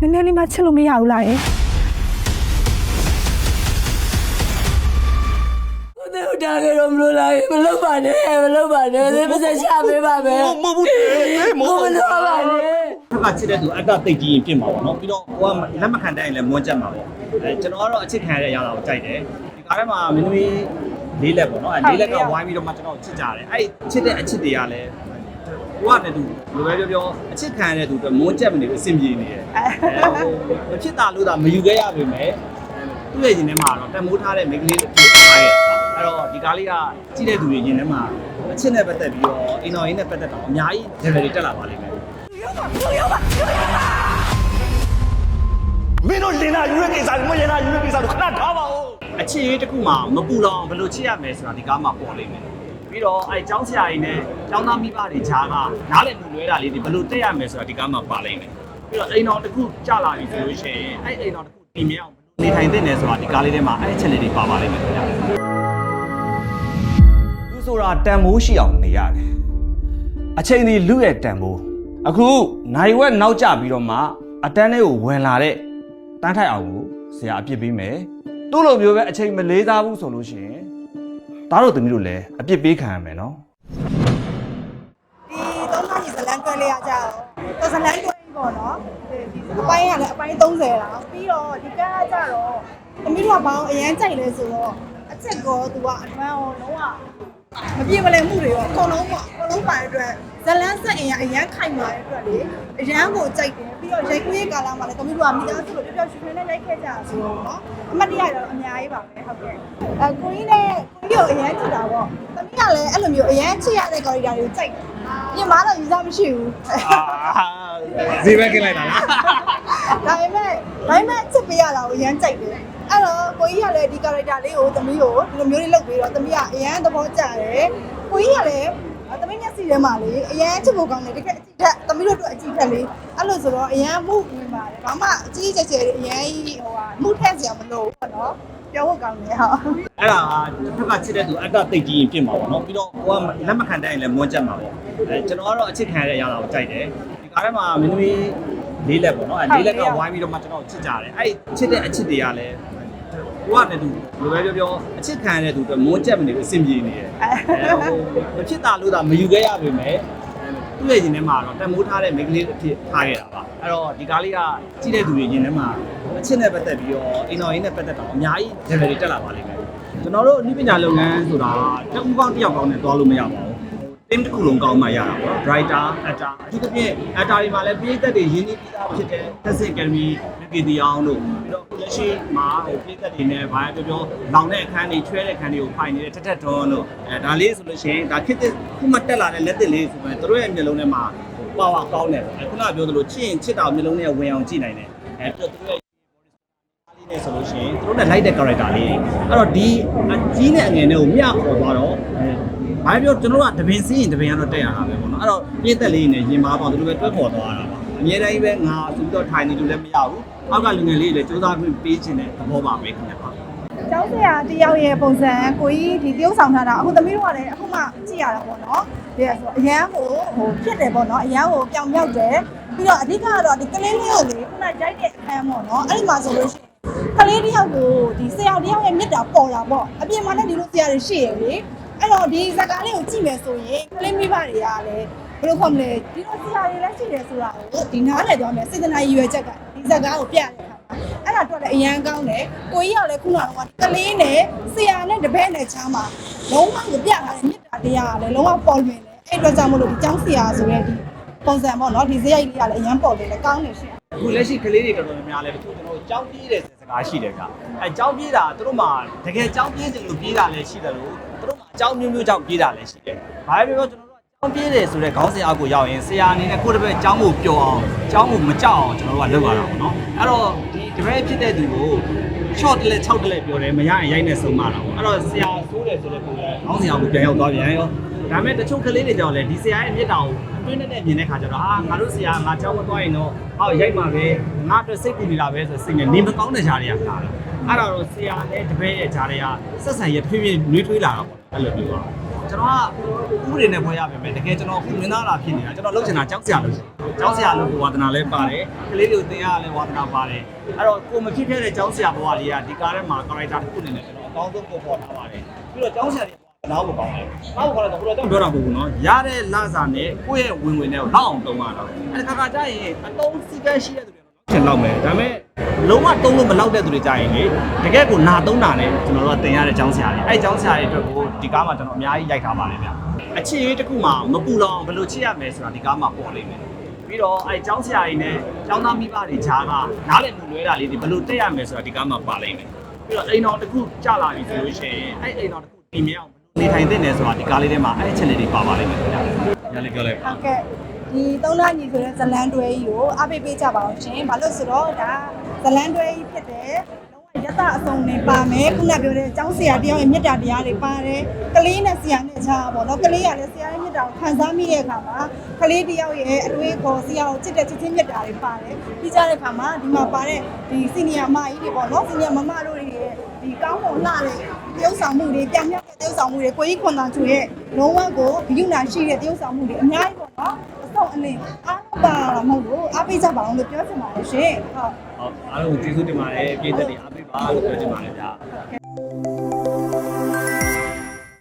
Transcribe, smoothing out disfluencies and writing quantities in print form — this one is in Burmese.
နည်းနည်းလေးမှချစ်လို့မရဘူးလားယင်我打给我们来，我老板呢？我老板呢？你不是下班吧？没，မဟုတ်ဘူး我们老板呢？ ဖက်ကချစ်တဲ့သူအတ္တသိကြီးရင်ဖြစ်မှာပေါ့နော်ပြီးတော့ဟိုကလက်မခံတဲ့ရင်လည်းမွန်းချက်မှာပေါ့ကျွန်တော်ကတော့အချစ်ခံရတဲ့အရာကိုကြိုက်တယ်ဒီကားထဲမှာမင်းသမီးလေးလက်ပေါ့နော်လေးလက်ကဝိုင်းပြီးတော့မှကျွန်တော်ချစ်ကြတယ်အဲ့ချစ်တဲ့အချစ်တွေကလည်းဟိုကလည်းသူလိုပဲပြောအချစ်ခံရတဲ့သူအတွက်မွန်းချက်မနေဘူးအဆင်ပြေနေတယ်မဖြစ်တာလို့သာမယူခဲ့ရပါမယ်သူ့ရဲ့ရင်ထဲမှာတော့တန်မိုးထားတဲ့မိန်းကလေးတစ်ခုထားရဲ့အဲ့တော့ဒီကားလေးကကြည့်တဲ့သူတွေရင်ထဲမှာအချစ်နဲ့ပတ်သက်ပြီးတော့အိမ်တော်ရေးနဲ့ပတ်သက်တော့အများကြီး level တွေတက်လာပါလိမ့်မယ်မင်းတို့လင်နာယူရကိစ္စမလင်နာယူရကိစ္စတို့ခဏထားပါဦးအချစ်ရေးတစ်ခုမှမပူတော့ဘယ်လိုချစ်ရမယ်ဆိုတာဒီကားမှာပေါ်လိမ့်မယ်ပြီးတော့အဲကျောင်းဆရာကြီးနဲ့ကျောင်းသားမိဘတွေဂျားကနားလည်မှုလွဲတာလေးတွေဘယ်လိုတက်ရမယ်ဆိုတာဒီကားမှာပါလိမ့်မယ်ပြီးတော့အိမ်တော်တစ်ခုကြာလာပြီဆိုလို့ရှိရင်အဲအိမ်တော်တစ်ခုတည်မြဲအောင်နေထိုင်သင့်တယ်ဆိုတာဒီကားလေးထဲမှာအဲအချက်လေးတွေပါပါလိမ့်မယ်ခင်ဗျာလူဆိုတာတန်မိုးရှိအောင်နေရတယ်အချိန်ဒီလူရဲ့တန်မိုးအခုနိုင်ဝက်နောက်ကျပြီးတော့မှအတန်းလေးကိုဝင်လာတဲ့တန်းထိုက်အောင်ကိုဆရာအပြစ်ပေးမယ်သူ့လိုမျိုးပဲအချိန်မလေးစားဘူးဆိုလို့ရှိရင်သားတို့သမီးတို့လည်းအပြစ်ပေးခံရမယ်နော်ဒီသုံးသားကြီးဇလန်တွဲလေးရကြတော့ဇလန်တွဲပေါ့နော်ဒီအပိုင်းကလည်းအပိုင်း30လားပြီးတော့ဒီကားကကြတော့သမီးတို့ကဘောင်းအရန်ကြိုက်လဲဆိုတော့အချက်ကောသူကအထွန်းအောင်လုံးဝမပြေမလည်မှုတွေရောအကုန်လုံးပေါ့အကုန်လုံးပါတဲ့အတွက်ဇလန်းဆက်အင်ရအရန်ခိုင်မာတဲ့အတွက်လေအရန်ကိုကြိုက်တယ်ပြီးတော့ရိုက်ခွေးကာလာမှာလည်းသမီးတို့ကမိသားစုလိုပျော်ပျော်ရွှင်ရွှင်နဲ့ရိုက်ခဲ့ကြတာဆိုတော့နော်အမှတ်တရတော့အများကြီးပါပဲဟုတ်ကဲ့ကိုကြီးနဲ့ကိုကြီးကိုအရန်ချစ်တာပေါ့သမီးကလည်းအဲ့လိုမျိုးအရန်ချစ်ရတဲ့ကော်ရီတာတွေကိုကြိုက်တယ်ပြင်မာတော့ယူစားမရှိဘူးဈေးပဲกินလိုက်တာလားဒါပေမဲ့ချစ်ပေးရတာကိုအရန်ကြိုက်တယ်အဲ့တော့ကိုကြီးကလည်းဒီ character လေးကိုသမီးကိုဒီလိုမျိုးလေးလုပ်ပြီးတော့သမီးကအရန်သဘောကျတယ်ကိုကြီးကလည်းသမီးမျက်စိထဲမှာလေအရန်ချစ်ဖို့ကောင်းတယ်တကယ်အကြည့်ထက်သမီးတို့အတွက်အကြည့်ထက်လေအဲ့လိုဆိုတော့အရန်မှုဝင်ပါတယ်ဘာမှအကြည့်ကျကျအရန်ဟိုဟာမှုထက်စရာမလိုဘူးပေါ့နော်ပြောဖို့ကောင်းတယ်ဟုတ်အဲ့ဒါကတစ်ဖက်ကချစ်တဲ့သူအတ္တသိကြီးရင်ဖြစ်မှာပေါ့နော်ပြီးတော့ဟိုကလက်မခံတဲ့ရင်လည်းမွန်းချက်မှာပေါ့ကျွန်တော်ကတော့အချစ်ခံရတဲ့အရာကိုကြိုက်တယ်ဒီကားထဲမှာမင်းသမီးလေးလက်ပေါ့နော်လေးလက်ကဝိုင်းပြီးတော့မှကျွန်တော်ချစ်ကြတယ်အဲ့ချစ်တဲ့အချစ်တွေကလည်းဟိုကလည်းသူလိုပဲပြောအချစ်ခံရတဲ့သူအတွက်မွန်းချက်မနေဘူးအဆင်ပြေနေတယ်မဖြစ်တာလို့သာမယူခဲ့ရပါမယ်သူ့ရဲ့ရင်ထဲမှာတော့တန်မိုးထားတဲ့မိန်းကလေးတစ်ဖြစ်ထားခဲ့တာပါအဲ့တော့ဒီကားလေးကကြည့်တဲ့သူတွေရင်ထဲမှာအချစ်နဲ့ပတ်သက်ပြီးတော့အိမ်တော်ရေးနဲ့ပတ်သက်တော့အများကြီး level တွေတက်လာပါလိမ့်မယ်ကျွန်တော်တို့အနည်းပညာလုပ်ငန်းဆိုတာတဦးကောင်းတစ်ယောက်ကောင်းနဲ့တွားလို့မရပါဘူးteam တစ်ခုလုံးကောင်းမှရတာပေါ့ writer actor အထူးသဖြင့် actor တွေမှာလည်းပြည်သက်တွေရင်းနှီးပြီးသားဖြစ်တဲ့ Testing Academy လူကြီးတီအောင်တို့ပြီးတော့လက်ရှိမှာဟိုပြည်သက်တွေနဲ့ဘာပြောလောင်တဲ့အခန်းတွေချွဲတဲ့အခန်းတွေကိုဖိုင်နေတဲ့ထက်ထွန်းတို့ဒါလေးဆိုလို့ရှိရင်ဒါခစ်တဲ့ခုမှတက်လာတဲ့လက်သစ်လေးဆိုရင်တို့ရဲ့မျက်လုံးထဲမှာပါဝါကောင်းတယ်ပေါ့ခုနပြောသလိုချစ်ရင်ချစ်တာမျက်လုံးထဲဝင်အောင်ကြည့်နိုင်တယ်ပြီးတော့တို့ရဲ့လေးနဲ့ဆိုလို့ရှိရင်တို့နဲ့လိုက်တဲ့ character လေးအဲ့တော့ဒီအကြီးနဲ့အငယ်နဲ့ကိုမျှခေါ်သွားတော့ဘာပြောကျွန်တော်ကတပင်စီးရင်တပင်ကတော့တက်ရတာပဲပေါ့နော်အဲ့တော့ပြည့်သက်လေးနဲ့ရင်မားပေါ့သူတို့ပဲတွဲခေါ်သွားတာပါအများတိုင်းပဲငါဆိုပြီးတော့ထိုင်နေလို့လည်းမရဘူးအောက်ကလူငယ်လေးတွေလည်းစူးစမ်းခွင့်ပေးခြင်းတဲ့သဘောပါပဲခင်ဗျာကျောင်းဆရာတယောက်ရဲ့ပုံစံကိုကြီးဒီတရုပ်ဆောင်ထားတာအခုသမီးတို့ကလည်းအခုမှကြည့်ရတာပေါ့နော်ဒီဆိုအရန်ဟိုဖြစ်တယ်ပေါ့နော်အရန်ဟိုပြောင်မြောက်တယ်ပြီးတော့အဓိကကတော့ဒီကလေးလေးကိုလေခုနရိုက်တဲ့အခန်းပေါ့နော်အဲ့ဒီမှာဆိုလို့ရှိရင်ကလေးတယောက်ကိုဒီဆရာတယောက်ရဲ့မြစ်တာပေါ်တာပေါ့အပြင်မှာလည်းဒီလိုဆရာတွေရှိရလေအဲ့တော့ဒီဇာကားလေးကိုကြည့်မယ်ဆိုရင်ကလေးမိဘတွေကလည်းဘယ်လိုခေါ်မလဲဒီလိုဆရာတွေလည်းရှိတယ်ဆိုတာကိုဒီနားလည်သွားမယ်စေတနာရည်ရွယ်ချက်ကဒီဇာကားကိုပြတဲ့အခါအဲ့ဒါတော့လည်းအရန်ကောင်းတယ်ကိုကြီးကလည်းခုနကတော့ကလေးနဲ့ဆရာနဲ့တပည့်နဲ့ချားမှာလုံးဝကိုပြထားတဲ့မြစ်တာတရားကလည်းလုံးဝပေါ်လွင်တယ်အဲ့အတွက်ကြောင့်မလို့ဒီကျောင်းဆရာဆိုတဲ့ဒီပုံစံပေါ့နော်ဒီဇယိုက်လေးကလည်းအရန်ပေါ်တယ်လည်းကောင်းတယ်ရှင်အခုလက်ရှိကလေးတွေတော်တော်များများလည်းတချို့ကျွန်တော်ကြောင်းပြေးတဲ့စကားရှိတယ်ကအဲကြောင်းပြေးတာသူတို့မှတကယ်ကြောင်းပြေးတယ်လို့ပြေးတာလည်းရှိတယ်လို့သူတို့မှအကြောင်းမျိုးမျိုးကြောင့်ပြေးတာလည်းရှိတယ်ဘာပဲပြောကျွန်တော်တို့ကြောင်းပြေးတယ်ဆိုတဲ့ခေါင်းစဉ်အောက်ကိုရောက်ရင်ဆရာအနေနဲ့ကိုယ့်တပည့်ကြောင်းကိုပျော်အောင်ကြောင်းကိုမကြောက်အောင်ကျွန်တော်တို့ကလုပ်ရတာပေါ့နော်အဲ့တော့ဒီတပည့်ဖြစ်တဲ့သူကို short တလဲ6တလဲပြောတယ်မရရင်ရိုက်နေဆုံးမတာပေါ့အဲ့တော့ဆရာဆိုးတယ်ဆိုတဲ့ပုံစံခေါင်းစဉ်အောက်ကိုပြန်ရောက်သွားပြန်ရောဒါပေမဲ့တချို့ကလေးတွေကြောင့်လည်းဒီဆရာရဲ့အမြင့်တောင်တွင်းနဲ့မြင်တဲ့ခါကျတော့ငါတို့ဆရာငါကြောင်းမသွားရင်တော့ဟောရိုက်မှာပဲငါအတွက်စိတ်ကူနေတာပဲဆိုစိတ်နဲ့နေမကောင်းတဲ့ဂျာတွေကလာတယ်အဲ့ဒါတော့ဆရာနဲ့တပည့်ရဲ့ဂျာတွေကဆက်ဆံရဖြည်းဖြည်းနှွေးထွေးလာတာပေါ့အဲ့လိုပြောတာ ကျွန်တော်ကဥပဒေနဲ့ဖွဲ့ရပါမယ်တကယ်ကျွန်တော်ခုမင်းသားလာဖြစ်နေတာကျွန်တော်လုပ်ချင်တာကြောက်စရာလို့ကြောက်စရာလို့ဝါသနာလဲပါတယ်ကလေးတွေကိုသင်ရလဲဝါသနာပါတယ်အဲ့တော့ကိုမဖြစ်ခဲ့တဲ့ကြောက်စရာဘဝလေးကဒီကားထဲမှာ character တစ်ခုအနေနဲ့ကျွန်တော်အကောင်းဆုံးပေါ်ထားပါတယ်ပြီးတော့ကြောက်စရာတွေနောက်ကိုကောင်းတယ်နောက်ကိုကောင်းတော့ကျွန်တော်ပြောတာမဟုတ်ဘူးနော်ရတဲ့လစာနဲ့ကိုယ့်ရဲ့ဝင်နဲ့ကိုလောက်အောင်တုံးရတော့အဲ့ဒီခါကျရင်အတုံးစီကန်းရှိတဲ့သူတွေတော့လောက်မယ်ဒါပေမဲ့လုံးဝတုံးလို့မလောက်တဲ့သူတွေကြာရင်လေတကယ်ကိုနာတုံးတာနဲ့ကျွန်တော်တို့ကတင်ရတဲ့ကျောင်းဆရာတွေအဲ့ကျောင်းဆရာတွေအတွက်ကိုဒီကားမှာကျွန်တော်အများကြီးရိုက်ထားပါတယ်ဗျအခြေရေးတစ်ခုမှမပူလောင်ဘယ်လိုချစ်ရမယ်ဆိုတာဒီကားမှာပေါ်လိမ့်မယ်ပြီးတော့အဲ့ကျောင်းဆရာတွေနဲ့ကျောင်းသားမိဘတွေဂျားကနားလည်မှုလွဲတာလေးတွေဘယ်လိုတက်ရမယ်ဆိုတာဒီကားမှာပါလိမ့်မယ်ပြီးတော့အိမ်တော်တစ်ခုကြာလာပြီဆိုလို့ရှိရင်အဲ့အိမ်တော်တစ်ခုတည်မြဲအောင်နေထိုင်တဲ့နယ်ဆိုတာဒီကားလေးထဲမှာအဲ့အချက်လေးတွေပါပါလိမ့်မယ်ခင်ဗျာရလေးပြောလိုက်ပါ ဟုတ်ကဲ့ဒီသုံးလညီဆိုတဲ့ဇလန်တွဲကြီးကိုအားပေးပေးကြပါအောင်ရှင်ဘာလို့ဆိုတော့ဒါဇလန်တွဲကြီးဖြစ်တယ်လုံးဝရတအစုံနေပါမယ်ခုနပြောတဲ့ကျောင်းဆရာတယောက်ရဲ့မြတ်တာတရားတွေပါတယ်ကလေးနဲ့ဆရာနဲ့ခြားပေါ့နော်ကလေးကလည်းဆရာရဲ့မြတ်တာကိုခံစားမိတဲ့အခါမှာကလေးတယောက်ရဲ့အတွေးခေါ်ဆရာကိုချစ်တဲ့ချစ်ချင်းမြတ်တာတွေပါတယ်ပြီးကြတဲ့အခါမှာဒီမှာပါတဲ့ဒီစီနီယာမကြီးတွေပေါ့နော်စီနီယာမမတို့တွေရဲ့ဒီကောင်းမွန်လှတဲ့တရုပ်ဆောင်မှုတွေပြောင်မြောက်တဲ့တရုပ်ဆောင်မှုတွေကိုကြီးခွန်သာချူရဲ့လုံးဝကိုဂရုဏာရှိတဲ့တရုပ်ဆောင်မှုတွေအများကြီးပေါ့နော်ဟုတ်အနေအားပါမဟုတ်ဘူးအားပေးကြပါအောင်လို့ပြောချင်ပါတယ်ရှင်ဟုတ် အားလုံးကျေးဇူးတင်ပါတယ်ပြည်သက်တွေအားပေးပါလို့ပြောချင်ပါတယ်ဗျာ